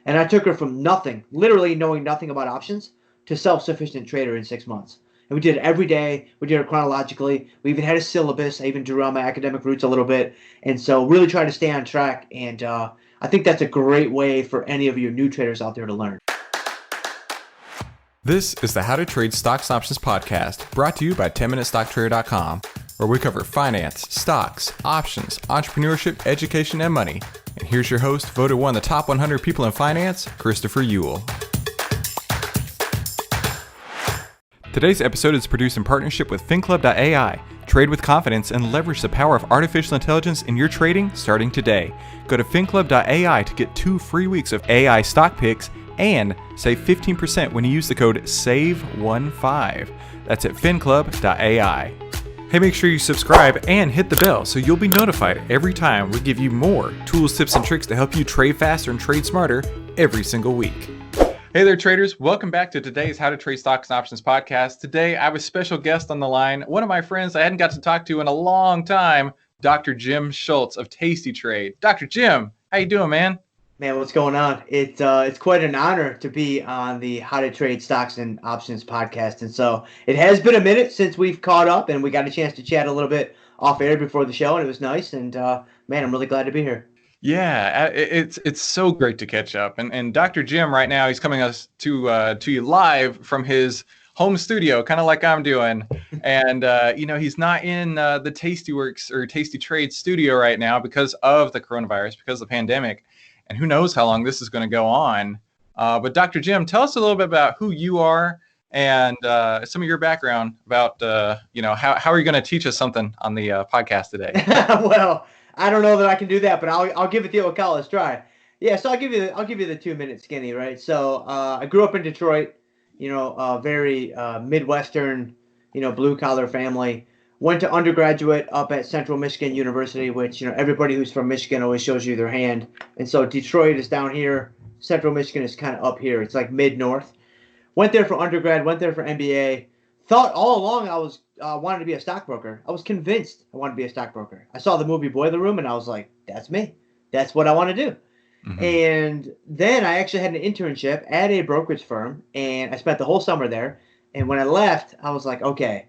And I took her from nothing, literally knowing nothing about options, to self-sufficient trader in 6 months. And we did it every day. We did it chronologically. We even had a syllabus. I even drew on my academic roots a little bit. And so really try to stay on track. And I think that's a great way for any of you new traders out there to learn. This is the How to Trade Stocks and Options podcast, brought to you by 10MinuteStockTrader.com, where we cover finance, stocks, options, entrepreneurship, education, and money. And here's your host, voted one of the top 100 people in finance, Christopher Uhl. Today's episode is produced in partnership with FinClub.ai. Trade with confidence and leverage the power of artificial intelligence in your trading starting today. Go to FinClub.ai to get 2 free weeks of AI stock picks and save 15% when you use the code SAVE15. That's at FinClub.ai. Hey, make sure you subscribe and hit the bell so you'll be notified every time we give you more tools, tips, and tricks to help you trade faster and trade smarter every single week. Hey there, traders. Welcome back to today's How to Trade Stocks and Options podcast. Today, I have a special guest on the line, one of my friends I hadn't got to talk to in a long time, Dr. Jim Schultz of Tastytrade. Dr. Jim, how you doing, man? Man, what's going on? It's quite an honor to be on the How to Trade Stocks and Options podcast. And so it has been a minute since we've caught up and we got a chance to chat a little bit off air before the show, and it was nice. And man, I'm really glad to be here. Yeah, it's so great to catch up. And Dr. Jim right now, he's coming us to you live from his home studio, kind of like I'm doing. And he's not in the Tastyworks or Tastytrade studio right now because of the coronavirus, because of the pandemic. And who knows how long this is going to go on. But Dr. Jim, tell us a little bit about who you are and some of your background about, how are you going to teach us something on the podcast today? Well, I don't know that I can do that, but I'll give it the old college try. Yeah, so I'll give you the 2-minute skinny, right? So I grew up in Detroit, a very Midwestern, blue collar family. Went to undergraduate up at Central Michigan University, which, everybody who's from Michigan always shows you their hand. And so Detroit is down here. Central Michigan is kind of up here. It's like mid-north. Went there for undergrad, went there for MBA. Thought all along I was wanted to be a stockbroker. I was convinced I wanted to be a stockbroker. I saw the movie Boiler Room, and I was like, that's me. That's what I want to do. Mm-hmm. And then I actually had an internship at a brokerage firm, and I spent the whole summer there. And when I left, I was like, okay,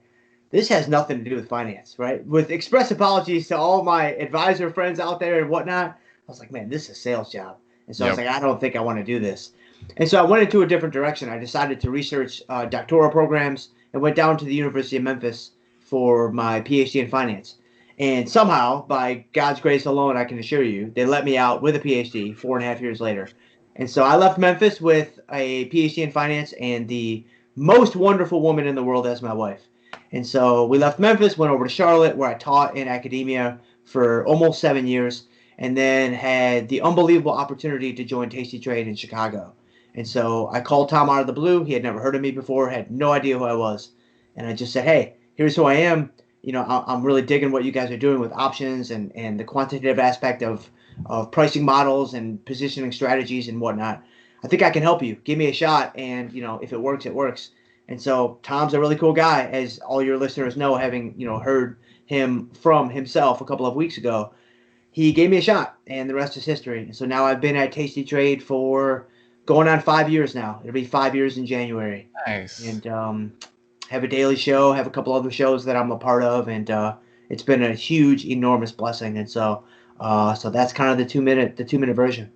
this has nothing to do with finance, right? With express apologies to all my advisor friends out there and whatnot, I was like, man, this is a sales job. And so I was like, I don't think I want to do this. And so I went into a different direction. I decided to research doctoral programs and went down to the University of Memphis for my PhD in finance. And somehow, by God's grace alone, I can assure you, they let me out with a PhD 4.5 years later. And so I left Memphis with a PhD in finance and the most wonderful woman in the world as my wife. And so we left Memphis, went over to Charlotte, where I taught in academia for almost 7 years, and then had the unbelievable opportunity to join Tastytrade in Chicago. And so I called Tom out of the blue. He had never heard of me before, had no idea who I was. And I just said, hey, here's who I am. I'm really digging what you guys are doing with options and the quantitative aspect of pricing models and positioning strategies and whatnot. I think I can help you. Give me a shot. And, if it works, it works. And so Tom's a really cool guy, as all your listeners know, having, heard him from himself a couple of weeks ago. He gave me a shot, and the rest is history. And so now I've been at Tastytrade for going on 5 years now. It'll be 5 years in January. Nice. And have a daily show, have a couple other shows that I'm a part of, and it's been a huge, enormous blessing. And so that's kind of the 2-minute version.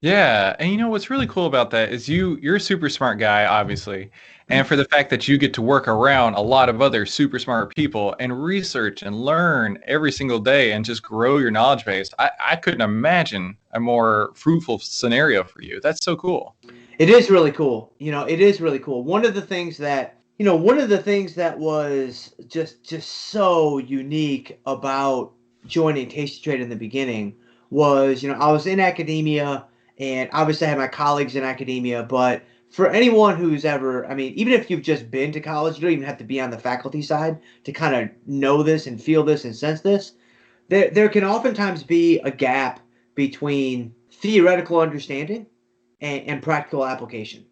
Yeah, and what's really cool about that is you're a super smart guy, obviously, and for the fact that you get to work around a lot of other super smart people and research and learn every single day and just grow your knowledge base. I couldn't imagine a more fruitful scenario for you. That's so cool. It is really cool. It is really cool. One of the things that was just so unique about joining Tastytrade in the beginning was, I was in academia. And obviously I had my colleagues in academia, but for anyone who's ever, even if you've just been to college, you don't even have to be on the faculty side to kind of know this and feel this and sense this. There can oftentimes be a gap between theoretical understanding and practical application.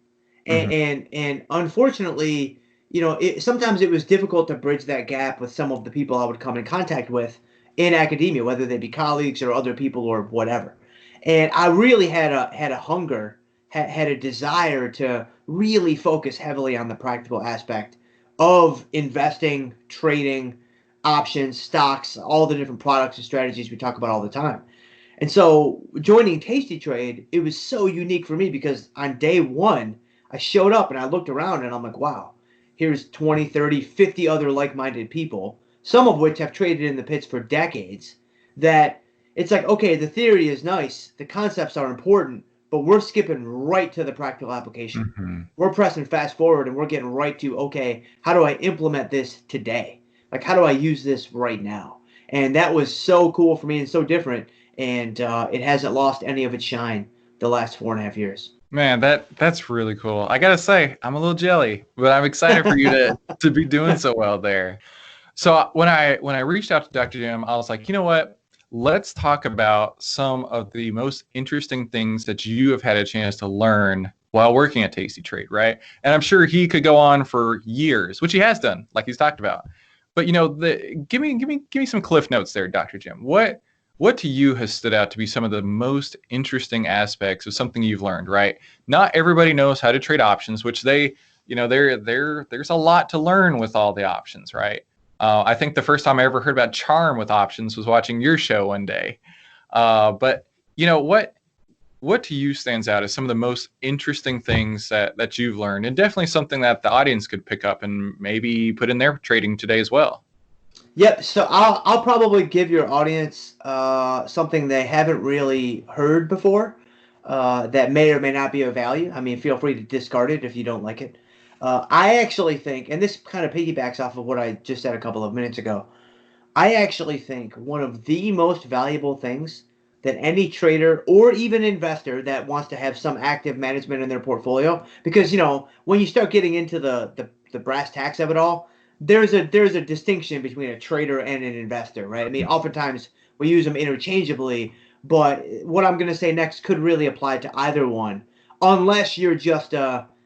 Mm-hmm. And unfortunately, sometimes it was difficult to bridge that gap with some of the people I would come in contact with in academia, whether they be colleagues or other people or whatever. And I really had a hunger had a desire to really focus heavily on the practical aspect of investing, trading, options, stocks, all the different products and strategies we talk about all the time. And so joining Tastytrade, it was so unique for me because on day one, I showed up and I looked around and I'm like, wow, here's 20, 30, 50 other like-minded people, some of which have traded in the pits for decades, that it's like, okay, the theory is nice, the concepts are important, but we're skipping right to the practical application. Mm-hmm. We're pressing fast forward and we're getting right to, okay, how do I implement this today? Like, how do I use this right now? And that was so cool for me and so different. And it hasn't lost any of its shine the last 4.5 years. Man, that's really cool. I gotta say, I'm a little jelly, but I'm excited for you to be doing so well there. So when I reached out to Dr. Jim, I was like, you know what? Let's talk about some of the most interesting things that you have had a chance to learn while working at Tastytrade, right? And I'm sure he could go on for years, which he has done, like he's talked about. But give me some cliff notes there, Dr. Jim. What to you has stood out to be some of the most interesting aspects of something you've learned, right? Not everybody knows how to trade options, which there's a lot to learn with all the options, right? I think the first time I ever heard about charm with options was watching your show one day. But what to you stands out as some of the most interesting things that you've learned, and definitely something that the audience could pick up and maybe put in their trading today as well? Yep. So I'll probably give your audience something they haven't really heard before that may or may not be of value. I mean, feel free to discard it if you don't like it. I actually think, and this kind of piggybacks off of what I just said a couple of minutes ago, I actually think one of the most valuable things that any trader or even investor that wants to have some active management in their portfolio, because when you start getting into the brass tacks of it all, there's a distinction between a trader and an investor, right? I mean, oftentimes we use them interchangeably, but what I'm going to say next could really apply to either one, unless you're just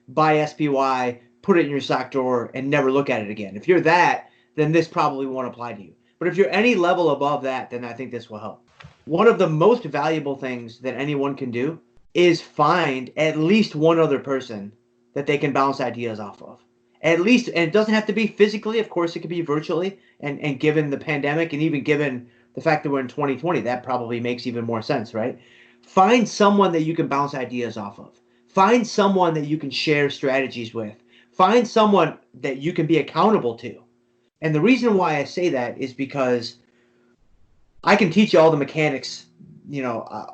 buy SPY, put it in your stock drawer, and never look at it again. If you're that, then this probably won't apply to you. But if you're any level above that, then I think this will help. One of the most valuable things that anyone can do is find at least one other person that they can bounce ideas off of. At least, and it doesn't have to be physically. Of course, it could be virtually. And given the pandemic, and even given the fact that we're in 2020, that probably makes even more sense, right? Find someone that you can bounce ideas off of. Find someone that you can share strategies with. Find someone that you can be accountable to. And the reason why I say that is because I can teach you all the mechanics,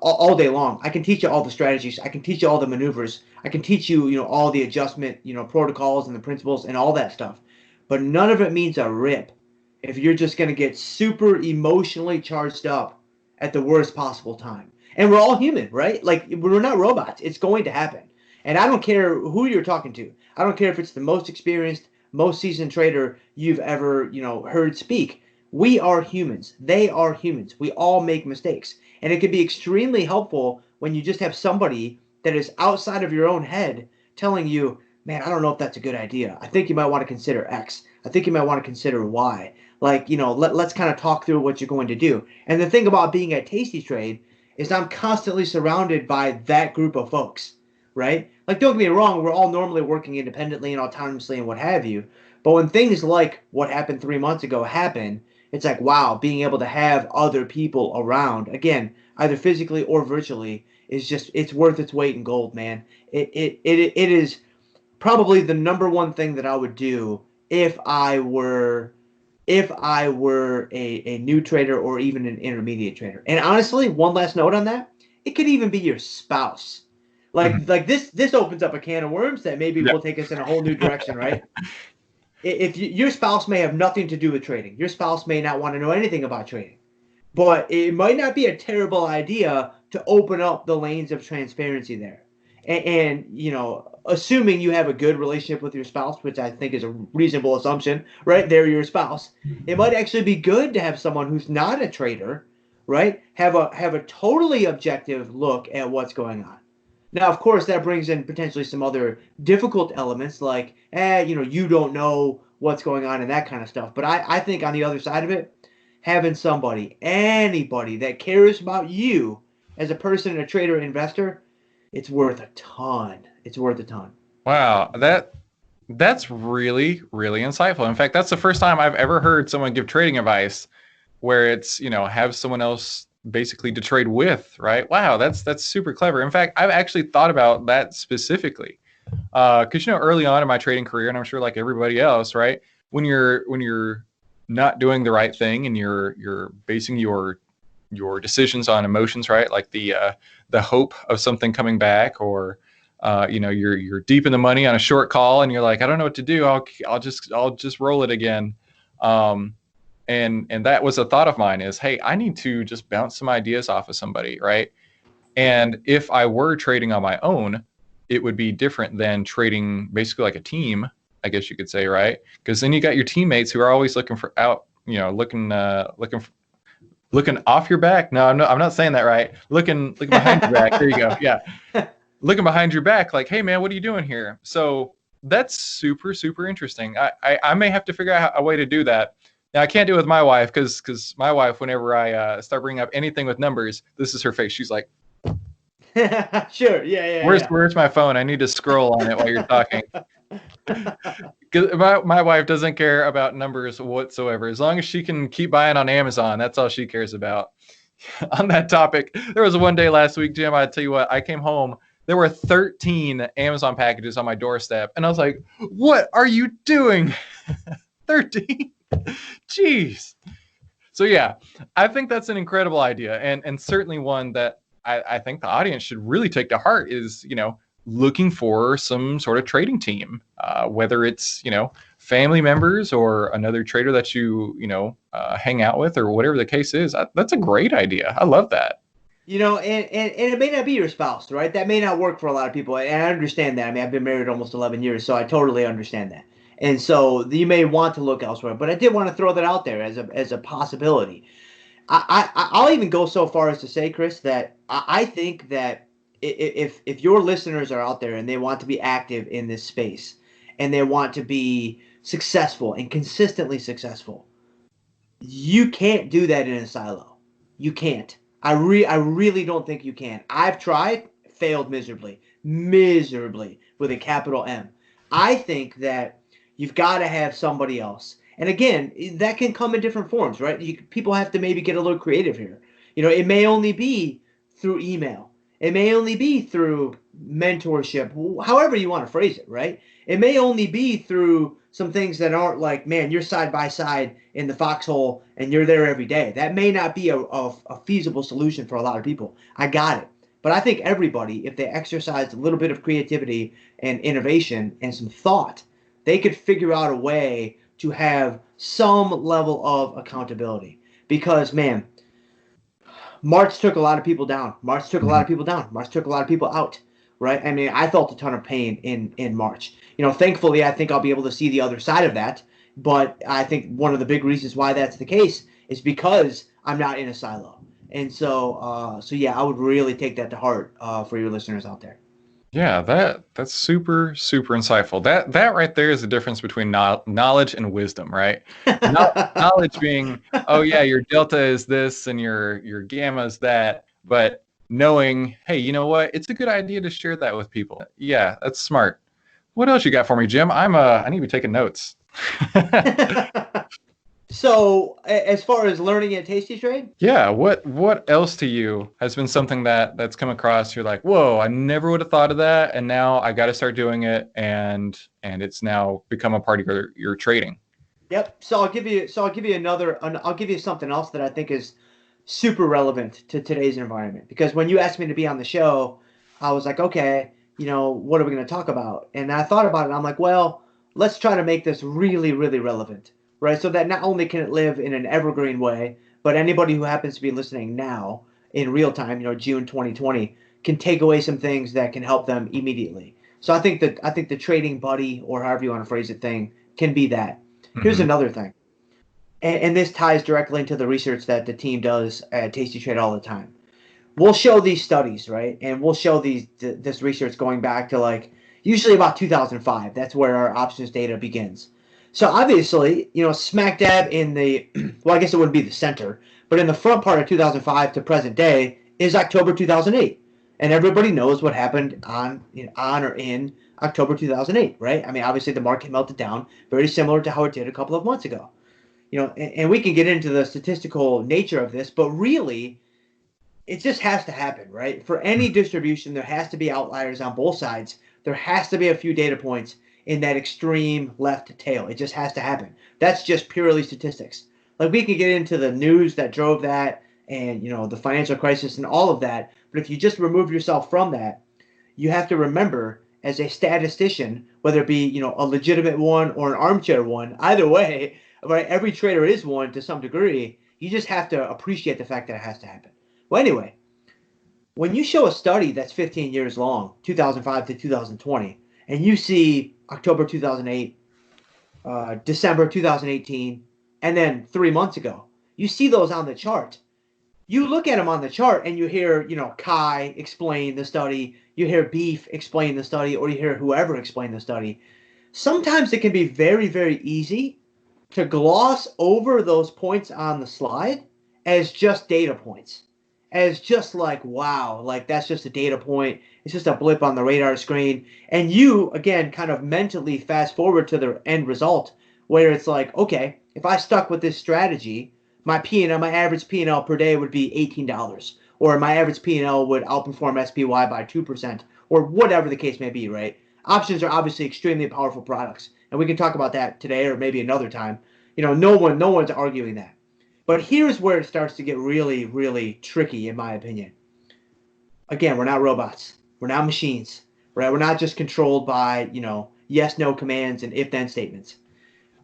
all day long. I can teach you all the strategies. I can teach you all the maneuvers. I can teach you, all the adjustment, protocols and the principles and all that stuff. But none of it means a rip if you're just going to get super emotionally charged up at the worst possible time. And we're all human, right? Like, we're not robots. It's going to happen. And I don't care who you're talking to. I don't care if it's the most experienced, most seasoned trader you've ever, heard speak. We are humans. They are humans. We all make mistakes. And it can be extremely helpful when you just have somebody that is outside of your own head telling you, man, I don't know if that's a good idea. I think you might want to consider X. I think you might want to consider Y. Like, let's kind of talk through what you're going to do. And the thing about being at Tastytrade is I'm constantly surrounded by that group of folks, right? Like, don't get me wrong, we're all normally working independently and autonomously and what have you. But when things like what happened 3 months ago happen, it's like, wow, being able to have other people around, again, either physically or virtually, it's worth its weight in gold, man. It is probably the number one thing that I would do if I were a new trader or even an intermediate trader. And honestly, one last note on that, it could even be your spouse. Like this opens up a can of worms that maybe will take us in a whole new direction, right? If your spouse may have nothing to do with trading, your spouse may not want to know anything about trading, but it might not be a terrible idea to open up the lanes of transparency there. And assuming you have a good relationship with your spouse, which I think is a reasonable assumption, right? They're your spouse. It might actually be good to have someone who's not a trader, right? Have a totally objective look at what's going on. Now, of course, that brings in potentially some other difficult elements like, you don't know what's going on and that kind of stuff. But I think on the other side of it, having somebody, anybody that cares about you as a person, a trader, investor, it's worth a ton. It's worth a ton. Wow, that's really, really insightful. In fact, that's the first time I've ever heard someone give trading advice where it's, have someone else basically to trade with, right? Wow, that's super clever. In fact, I've actually thought about that specifically. Because early on in my trading career, and I'm sure like everybody else, right? When you're not doing the right thing and you're basing your decisions on emotions, right? Like the hope of something coming back, or you're deep in the money on a short call, and you're like, I don't know what to do. I'll just roll it again. And that was a thought of mine is, hey, I need to just bounce some ideas off of somebody, right? And if I were trading on my own, it would be different than trading basically like a team, I guess you could say, right? Because then you got your teammates who are always looking for out, looking off your back. No, I'm not saying that right. Looking behind your back. There you go. Yeah. Looking behind your back, like, hey man, what are you doing here? So that's super, super interesting. I may have to figure out a way to do that. Now I can't do it with my wife because my wife, whenever I start bringing up anything with numbers, this is her face. She's like, sure, yeah. Where's my phone? I need to scroll on it while you're talking. My wife doesn't care about numbers whatsoever. As long as she can keep buying on Amazon, that's all she cares about. On that topic, there was one day last week, Jim, I tell you what, I came home. There were 13 Amazon packages on my doorstep. And I was like, what are you doing? 13? Jeez. So yeah, I think that's an incredible idea. And certainly one that I think the audience should really take to heart is, looking for some sort of trading team, whether it's, family members or another trader that you hang out with, or whatever the case is. That's a great idea. I love that. And it may not be your spouse, right? That may not work for a lot of people. And I understand that. I mean, I've been married almost 11 years, so I totally understand that. And so you may want to look elsewhere, but I did want to throw that out there as a possibility. I'll even go so far as to say, Chris, that I think that if your listeners are out there and they want to be active in this space and they want to be successful and consistently successful, you can't do that in a silo. You can't. I really don't think you can. I've tried, failed miserably with a capital M. I think that you've got to have somebody else. And again, that can come in different forms, right? People have to maybe get a little creative here. It may only be through email. It may only be through mentorship, however you want to phrase it, right? It may only be through some things that aren't like, man, you're side by side in the foxhole and you're there every day. That may not be a feasible solution for a lot of people. I got it. But I think everybody, if they exercised a little bit of creativity and innovation and some thought, they could figure out a way to have some level of accountability. Because, man, March took a lot of people down. March took a lot of people down. March took a lot of people out, right? I mean, I felt a ton of pain in March. Thankfully, I think I'll be able to see the other side of that. But I think one of the big reasons why that's the case is because I'm not in a silo. And so yeah, I would really take that to heart for your listeners out there. Yeah, that's super, super insightful. That right there is the difference between knowledge and wisdom, right? Knowledge being, oh yeah, your delta is this and your gamma is that, but knowing, hey, you know what? It's a good idea to share that with people. Yeah, that's smart. What else you got for me, Jim? I need to be taking notes. So, as far as learning at Tastytrade? Yeah, what else to you has been something that's come across? You're like, whoa, I never would have thought of that, and now I got to start doing it, and it's now become a part of your trading. Yep. So I'll give you I'll give you something else that I think is super relevant to today's environment. Because when you asked me to be on the show, I was like, okay, what are we going to talk about? And I thought about it. And I'm like, well, let's try to make this really, really relevant. Right, so that not only can it live in an evergreen way, but anybody who happens to be listening now in real time, June 2020, can take away some things that can help them immediately. So I think the trading buddy, or however you want to phrase it, thing can be that. Mm-hmm. Here's another thing, and this ties directly into the research that the team does at Tastytrade all the time. We'll show these studies, right, and we'll show this research going back to usually about 2005. That's where our options data begins. So obviously, smack dab in the, well, I guess it wouldn't be the center, but in the front part of 2005 to present day is October 2008. And everybody knows what happened on or in October 2008, right? I mean, obviously the market melted down, very similar to how it did a couple of months ago. And we can get into the statistical nature of this, but really, it just has to happen, right? For any distribution, there has to be outliers on both sides. There has to be a few data points in that extreme left tail. It just has to happen. That's just purely statistics. Like, we could get into the news that drove that and, the financial crisis and all of that. But if you just remove yourself from that, you have to remember, as a statistician, whether it be, a legitimate one or an armchair one, either way, right? Every trader is one to some degree. You just have to appreciate the fact that it has to happen. Well, anyway, when you show a study that's 15 years long, 2005 to 2020, and you see October 2008, December 2018, and then 3 months ago, you see those on the chart. You look at them on the chart and you hear, Kai explain the study, you hear Beef explain the study, or you hear whoever explain the study. Sometimes it can be very, very easy to gloss over those points on the slide as just data points. As just like, wow, like that's just a data point. It's just a blip on the radar screen. And you, again, kind of mentally fast forward to the end result where it's like, okay, if I stuck with this strategy, my P&L, my average P&L per day would be $18, or my average P&L would outperform SPY by 2%, or whatever the case may be, right? Options are obviously extremely powerful products, and we can talk about that today or maybe another time. No one's arguing that. But here's where it starts to get really, really tricky, in my opinion. Again, we're not robots. We're not machines, right? We're not just controlled by, yes, no commands and if-then statements.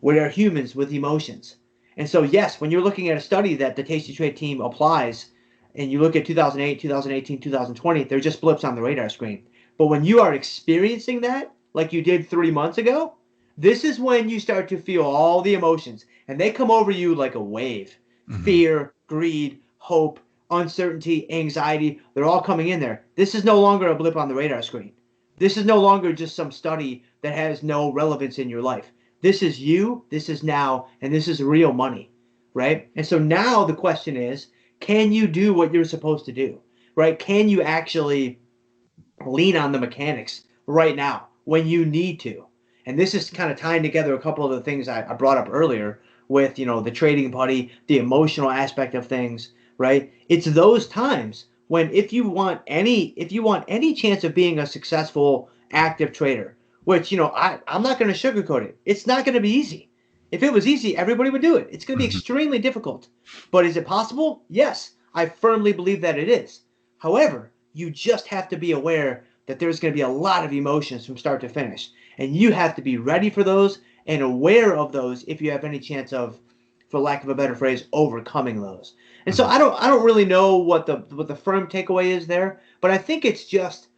We are humans with emotions. And so, yes, when you're looking at a study that the Tastytrade team applies, and you look at 2008, 2018, 2020, they're just blips on the radar screen. But when you are experiencing that, like you did 3 months ago, this is when you start to feel all the emotions, and they come over you like a wave. Mm-hmm. Fear, greed, hope, uncertainty, anxiety, they're all coming in there. This is no longer a blip on the radar screen. This is no longer just some study that has no relevance in your life. This is you, this is now, and this is real money, right? And so now the question is, can you do what you're supposed to do, right? Can you actually lean on the mechanics right now when you need to? And this is kind of tying together a couple of the things I brought up earlier with, the trading buddy, the emotional aspect of things, right? It's those times when if you want any chance of being a successful active trader, which, I'm not going to sugarcoat it. It's not going to be easy. If it was easy, everybody would do it. It's going to be extremely difficult. But is it possible? Yes, I firmly believe that it is. However, you just have to be aware that there's going to be a lot of emotions from start to finish. And you have to be ready for those and aware of those if you have any chance of, for lack of a better phrase, overcoming those. And so I don't really know what the firm takeaway is there, but I think it's just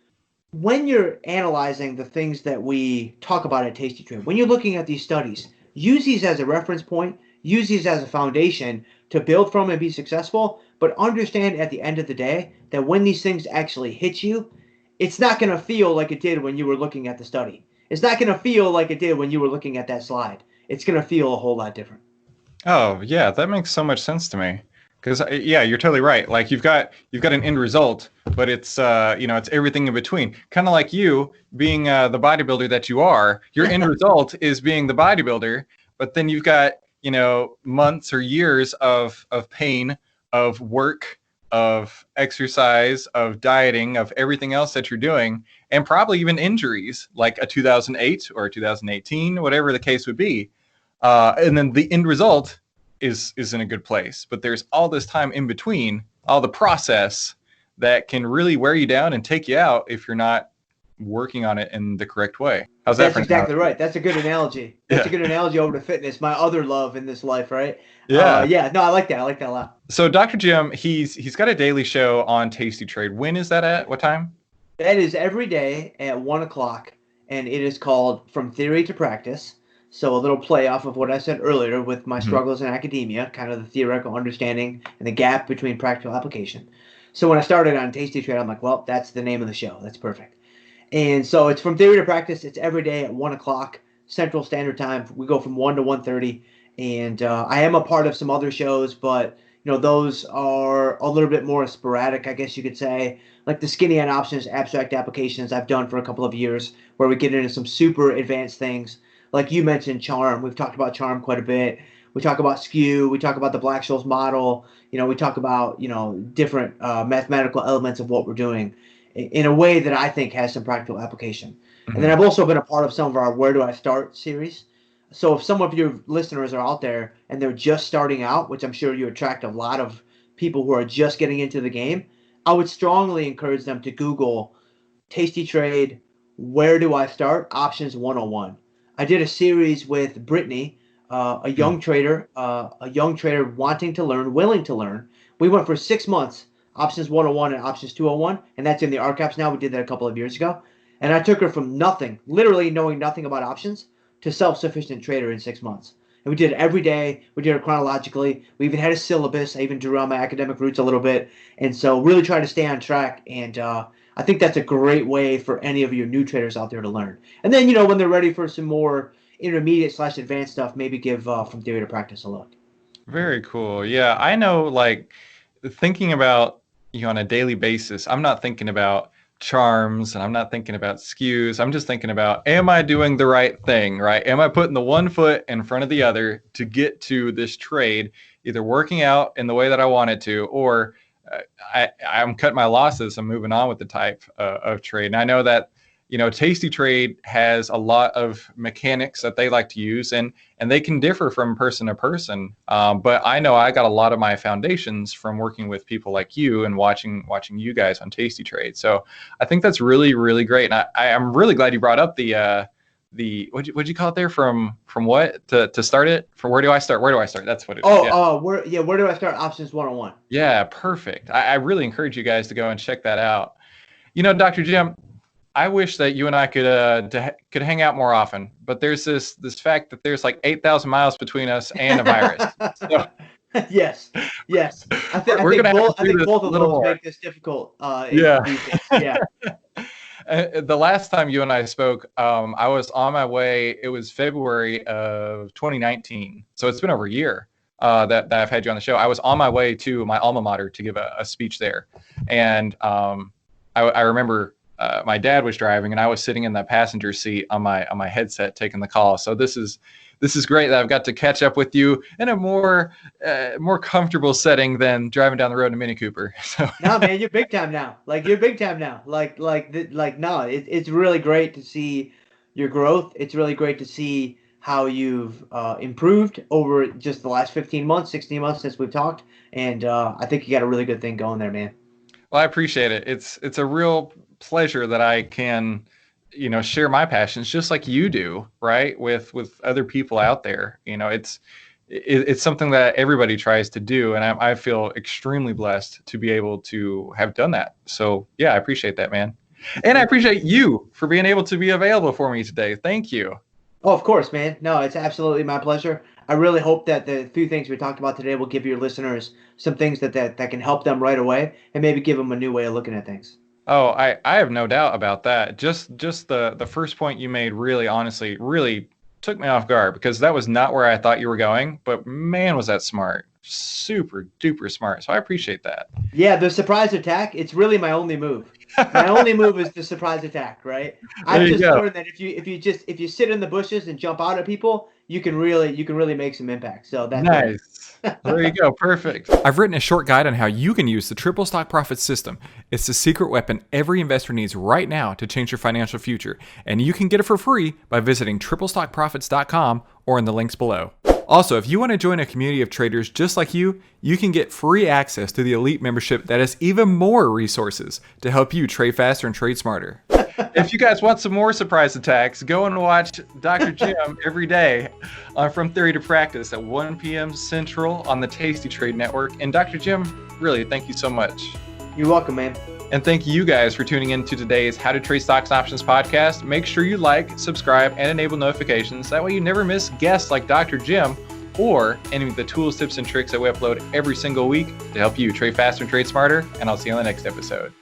when you're analyzing the things that we talk about at Tastytrade, when you're looking at these studies, use these as a reference point, use these as a foundation to build from and be successful, but understand at the end of the day that when these things actually hit you, it's not going to feel like it did when you were looking at the study. It's not going to feel like it did when you were looking at that slide. It's going to feel a whole lot different. Oh, yeah, that makes so much sense to me. Because, yeah, you're totally right. Like, you've got an end result, but it's, it's everything in between. Kind of like you being the bodybuilder that you are. Your end result is being the bodybuilder, but then you've got, months or years of pain, of work, of exercise, of dieting, of everything else that you're doing, and probably even injuries, like a 2008 or 2018, whatever the case would be. And then the end result is in a good place, but there's all this time in between, all the process that can really wear you down and take you out if you're not working on it in the correct way. How's that? That's exactly right. That's a good analogy. That's a good analogy over to fitness, my other love in this life, right? Yeah. No, I like that. I like that a lot. So Dr. Jim, he's got a daily show on Tastytrade. When is that at? What time? That is every day at 1:00, and it is called From Theory to Practice. So a little play off of what I said earlier with my struggles in academia, kind of the theoretical understanding and the gap between practical application. So when I started on Tastytrade, I'm like, well, that's the name of the show. That's perfect. And so it's From Theory to Practice. It's every day at 1:00 Central Standard Time. We go from 1 to 1:30. And I am a part of some other shows, but those are a little bit more sporadic, I guess you could say. Like the skinny on options abstract applications I've done for a couple of years, where we get into some super advanced things. Like you mentioned, charm. We've talked about charm quite a bit. We talk about skew. We talk about the Black-Scholes model. We talk about different mathematical elements of what we're doing in a way that I think has some practical application. And then I've also been a part of some of our Where Do I Start series. So if some of your listeners are out there and they're just starting out, which I'm sure you attract a lot of people who are just getting into the game, I would strongly encourage them to Google Tastytrade, Where Do I Start? Options 101. I did a series with Brittany, a young trader wanting to learn, willing to learn. We went for 6 months, Options 101 and Options 201, and that's in the archives now. We did that a couple of years ago. And I took her from nothing, literally knowing nothing about options, to self-sufficient trader in 6 months. And we did it every day. We did it chronologically. We even had a syllabus. I even drew on my academic roots a little bit. And so really try to stay on track. And I think that's a great way for any of you new traders out there to learn. And then, when they're ready for some more intermediate/advanced stuff, maybe give From Theory to Practice a look. Very cool. Yeah, I know, like, thinking about on a daily basis, I'm not thinking about charms and I'm not thinking about skews. I'm just thinking about, am I doing the right thing, right? Am I putting the one foot in front of the other to get to this trade, either working out in the way that I want it to, or I'm cutting my losses. I'm moving on with the type of trade. And I know that, Tastytrade has a lot of mechanics that they like to use, and they can differ from person to person. But I know I got a lot of my foundations from working with people like you and watching you guys on Tastytrade. So I think that's really, really great. And I'm really glad you brought up the what'd you call it there? From what to start it? From where do I start? Where do I start? That's what it is. Where do I start? Options 101. Yeah, perfect. I really encourage you guys to go and check that out. Dr. Jim, I wish that you and I could hang out more often, but there's this fact that there's like 8,000 miles between us and a virus. So, yes. I think both of those make this difficult. Yeah. Yeah. The last time you and I spoke, I was on my way. It was February of 2019, so it's been over a year that I've had you on the show. I was on my way to my alma mater to give a speech there, and I remember. My dad was driving and I was sitting in the passenger seat on my headset taking the call. So this is great that I've got to catch up with you in a more comfortable setting than driving down the road in a Mini Cooper. So no, man, you're big time now. No, it's really great to see your growth. It's really great to see how you've improved over just the last 15 months, 16 months since we've talked. And I think you got a really good thing going there, man. Well, I appreciate it. It's a real pleasure that I can, share my passions just like you do, right? With other people out there. It's something that everybody tries to do, and I feel extremely blessed to be able to have done that. So yeah, I appreciate that, man. And I appreciate you for being able to be available for me today. Thank you. Oh, of course, man. No, it's absolutely my pleasure. I really hope that the few things we talked about today will give your listeners some things that can help them right away and maybe give them a new way of looking at things. Oh, I have no doubt about that. Just the first point you made really, honestly, really took me off guard, because that was not where I thought you were going. But man, was that smart. Super duper smart. So I appreciate that. Yeah, the surprise attack, it's really my only move. My only move is the surprise attack, right? I've just learned that if you sit in the bushes and jump out at people, you can really make some impact. So that's nice. There you go. Perfect. I've written a short guide on how you can use the triple stock profit system. It's the secret weapon every investor needs right now to change your financial future. And you can get it for free by visiting triplestockprofits.com or in the links below. Also, if you want to join a community of traders just like you can get free access to the Elite membership that has even more resources to help you trade faster and trade smarter. If you guys want some more surprise attacks, go and watch Dr. Jim every day on From Theory to Practice at 1 p.m. Central on the Tastytrade Network. And Dr. Jim, really, thank you so much. You're welcome, man. And thank you guys for tuning in to today's How to Trade Stocks and Options podcast. Make sure you like, subscribe, and enable notifications. That way you never miss guests like Dr. Jim or any of the tools, tips, and tricks that we upload every single week to help you trade faster and trade smarter. And I'll see you on the next episode.